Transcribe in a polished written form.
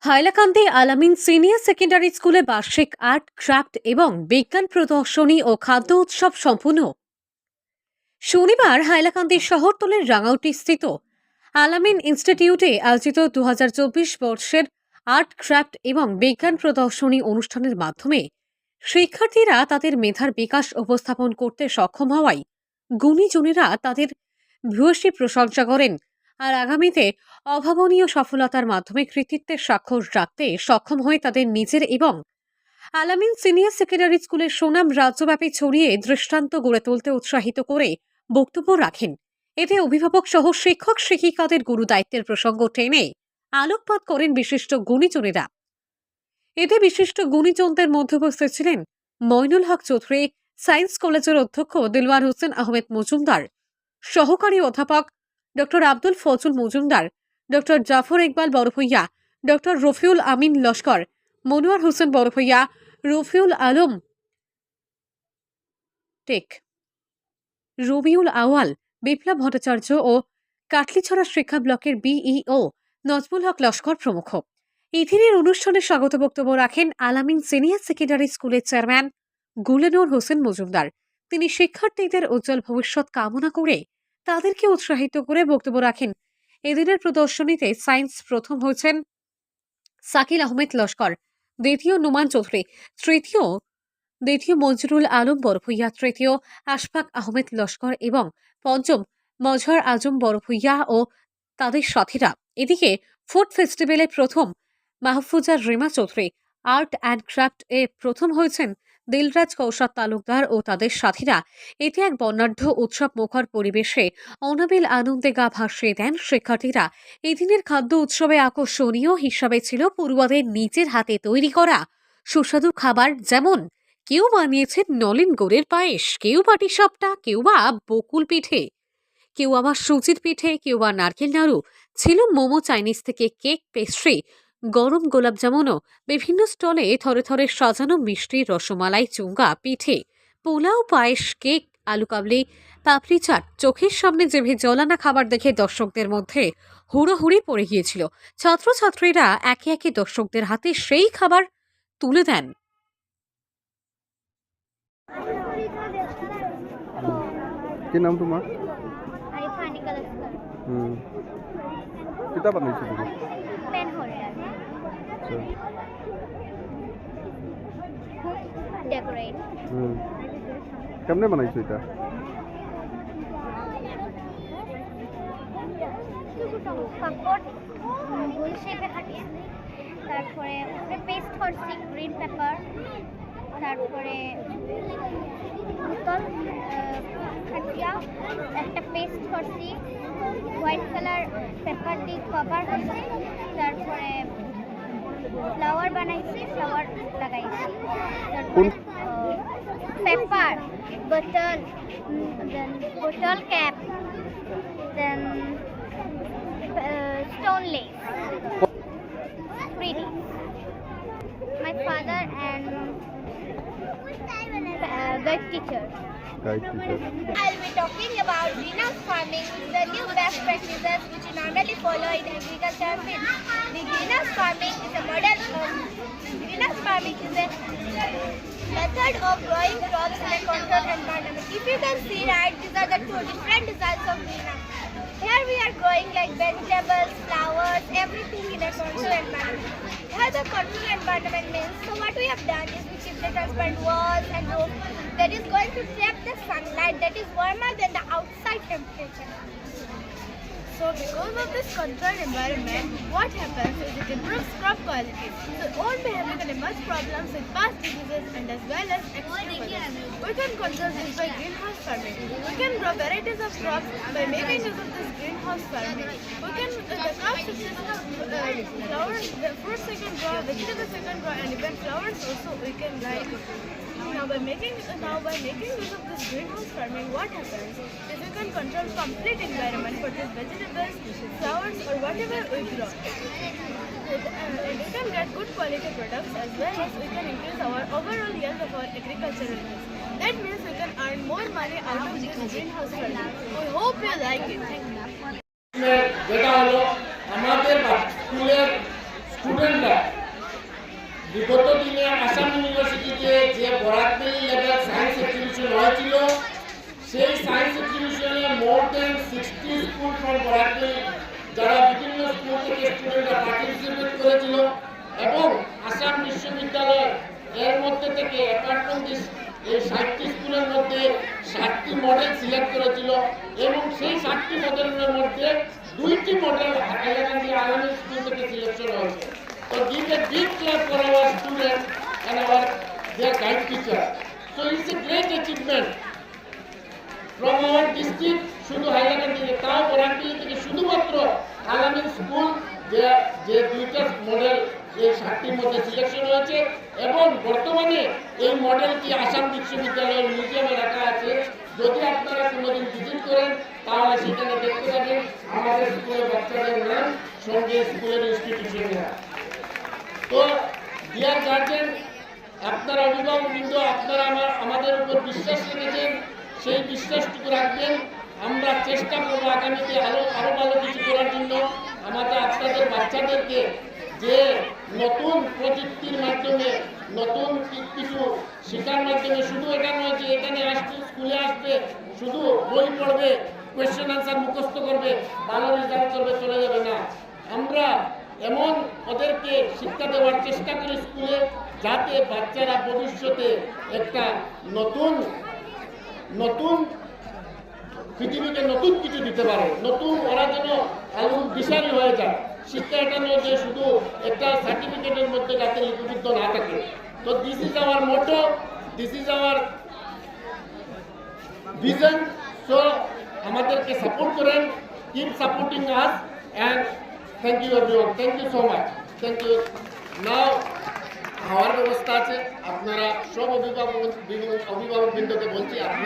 হাইলাকান্দি আলামিন senior secondary স্কুলে বার্ষিক আর্ট ক্রাফট এবং বিজ্ঞান প্রদর্শনী ও খাদ্য উৎসব সম্পূর্ণ। শনিবার হাইলাকান্দি শহরতলির রাঙাউটি স্থিত আলামিন ইনস্টিটিউটে আয়োজিত 2024 বর্ষের আর্ট ক্রাফট এবং বিজ্ঞান প্রদর্শনী অনুষ্ঠানের মাধ্যমে শিক্ষার্থীরা তাদের মেধার বিকাশ উপস্থাপন করতে সক্ষম হওয়ায় গুণীজনেরা তাদের ভূয়সী প্রশংসা করেন আর আগামীতে অভাবনীয় সফলতার মাধ্যমে কৃতিত্বের স্বাক্ষর রাখতে সক্ষম হয়ে তাদের নিজের এবং আলামিন সিনিয়র সেকেন্ডারি স্কুলের সুনাম রাজ্যব্যাপী ছড়িয়ে দৃষ্টান্ত গড়ে তুলতে উৎসাহিত করে বক্তব্য রাখেন। এতে অভিভাবক সহ শিক্ষক শিক্ষিকাদের গুরু দায়িত্বের প্রসঙ্গ টেনে আলোকপাত করেন বিশিষ্ট গুণীজনেরা। এতে বিশিষ্ট গুণীজনদের মধ্যে উপস্থিত ছিলেন মইনুল হক চৌধুরী, সায়েন্স কলেজের অধ্যক্ষ দিলওয়ার হোসেন আহমেদ মজুমদার, সহকারী অধ্যাপক doctor Abdul Fazal Majumdar, doctor Jafar Iqbal Barbhuiya, doctor Rafiul Amin Laskar, Monowar Hossain Barbhuiya, Rafiul Alam Tek, Rabiul Awal, Biplab Bhattacharya ও কাটলিছড়া শিক্ষা ব্লকের বিইও নজমুল হক লস্কর প্রমুখ। এদিনের অনুষ্ঠানে স্বাগত বক্তব্য রাখেন আলামিন সিনিয়র সেকেন্ডারি স্কুলের চেয়ারম্যান গুলেনুর হোসেন মজুমদার। তিনি শিক্ষার্থীদের উজ্জ্বল ভবিষ্যৎ কামনা করে তাদেরকে উৎসাহিত করে বক্তব্য রাখেন। এদিনের প্রদর্শনীতে সায়েন্স প্রথম হয়েছেন সাকিল আহমেদ লস্কর, দ্বিতীয় নুমান চৌধুরী, দ্বিতীয় মঞ্জুরুল আলম বড়ভূইয়া, তৃতীয় আশফাক আহমেদ লস্কর এবং পঞ্চম মজহর আজম বড়ভূইয়া ও তাদের সাথীরা। এদিকে ফুড ফেস্টিভ্যালে প্রথম Mahfuza Rima Chowdhury, art and craft এ প্রথম হয়েছেন দিলরাজ কৌশাদ তালুকদার ও তাদের সাথীরা। এতে এক বর্ণাঢ্য উৎসব মুখর পরিবেশে অনাবিল আনন্দে গা ভাসিয়ে দেন শিক্ষার্থীরা। এদিনের খাদ্য উৎসবে আকর্ষণীয় হিসাবে ছিল পড়ুয়াদের নিজের হাতে তৈরি করা সুস্বাদু খাবার, যেমন কেউ বানিয়েছেন নলেন গুড়ের পায়েস, কেউ পাটিসাপটা, কেউ বা বকুল পিঠে, কেউ আবার সুজির পিঠে, কেউ বা নারকেল নাড়ু। ছিল মোমো, চাইনিজ থেকে কেক, পেস্ট্রি, গরম গোলাপ জামুনও। বিভিন্ন স্টলে থরে থরে সাজানো মিষ্টি, রসমালাই, চুঙ্গা, পিঠে, পোলাও, পায়েস, কেক, আলু কাবলি, পাপড়ি চাট। চোখের সামনে জিভে জল আনা খাবার দেখে দর্শকদের মধ্যে হুড়োহুড়ি পড়ে গিয়েছিল। ছাত্রছাত্রীরা একে একে দর্শকদের হাতে সেই খাবার তুলে দেন। কি নাম তোমার? আরিফানি কালাস্কার কিতাব বানাইছো তুমি? পেন হোল্ডার আচ্ছা। ডেকোরেট কেমনে বানাইছো এটা? কাপড় গোল শেপে কাটিয়ে, তারপরে উপরে পেস্ট করছি গ্রিন পেপার, তারপরে বোতল কাটিয়া একটা পেস্ট করছি, হোয়াইট কালার পেপার দিয়ে কভার করছি, তারপরে ফ্লাওয়ার বানাইছি, ফ্লাওয়ার লাগাইছি, তারপরে পেপার, বোতল, দেন বোতল cap, then stone lace. Pretty. My father and guide teacher. Guide teacher. I'll be talking about greenhouse farming, the new best practices which we normally follow in agriculture field. The greenhouse farming is a model of greenhouse farming is a method of growing crops in a controlled environment. If you can see, right, these are the two different designs of greenhouse. Here we are growing like vegetables, flowers, everything in a controlled environment. Here the controlled environment means, so what we have done is we keep the transparent walls and roof that is going to trap the sunlight that is warmer than the outside temperature. So because of this controlled environment, what happens is it improves crop quality. So won't be having any much problems with past diseases and as well as extreme weather. We can control this by greenhouse farming. We can grow varieties of crops by making use of this greenhouse farming. We can the crops such as flowers, the fruits we can grow, vegetables we can grow, and even flowers also we can like. Now by making use of this greenhouse farming, what happens is we can control complete environment for these vegetables, flowers, or whatever we grow. And we can get good quality products as well as we can increase our overall yield of our agricultural goods. That means we can earn more money out of this greenhouse farming. We hope you like it. যেটা হলো আমাদের স্কুলের স্টুডেন্টরা থেকে স্টুডেন্টরা participate করেছিল এবং আসাম বিশ্ববিদ্যালয় এর মধ্যে থেকে অ্যাপার্ট ফ্রম দিস এই 60টি স্কুলের মধ্যে 60টি মডেল সিলেক্ট করেছিল এবং সেই 60টি মডেলের মধ্যে 2টি মডেল হাইলাকান্দি আলামী স্কুল থেকে সিলেকশন হয়েছে। তো give a big clap for our students and our their guide teacher. So it's a great achievement from our district শুধু হাইলাকান্দি তাও বরাকবিলি থেকে শুধুমাত্র আলামী স্কুল যে 2টা মডেল এই 60টির মধ্যে সিলেকশন হয়েছে এবং বর্তমানে এই মডেলটি আসাম বিশ্ববিদ্যালয়ের মিউজিয়ামে রাখা আছে। যদি আপনারা কোনোদিন ভিজিট করেন তাহলে সেখানে দেখতে পাবেন আমাদের স্কুলের বাচ্চাদের নাম সঙ্গে স্কুলের ইনস্টিটিউশনের। তো ডিয়ার গার্জেন, আপনারা অভিভাবকবৃন্দ, আপনারা আমাদের উপর বিশ্বাস রেখেছেন, সেই বিশ্বাসটুকু রাখবেন। আমরা চেষ্টা করব আগামীতে আরো ভালো কিছু করার জন্য। আমাদের আপনাদের বাচ্চাদেরকে যে নতুন প্রযুক্তির মাধ্যমে নতুন কিছু শেখার মাধ্যমে শুধু এটা নয় যে এখানে আসবে স্কুলে আসবে শুধু বই পড়বে কোয়েশ্চেন আনসার মুখস্থ করবে ভালো রেজাল্ট করবে চলে যাবে না। আমরা এমন ওদেরকে শিক্ষা দেওয়ার চেষ্টা করি স্কুলে যাতে বাচ্চারা ভবিষ্যতে একটা নতুন পৃথিবীকে নতুন কিছু দিতে পারে, নতুন ওরা যেন আলু দিশারি হয়ে যায়। শিক্ষা এটা নয় যে শুধু একটা সার্টিফিকেটের মধ্যে যাতে লিপিবদ্ধ না থাকে। তো this is our motto, this is our vision. So আমাদেরকে সাপোর্ট করেন, keep supporting us and thank you everyone, thank you so much, thank you. Now খাওয়ার ব্যবস্থা আছে, আপনারা সব অভিভাবকবৃন্দকে বলছি আপনারা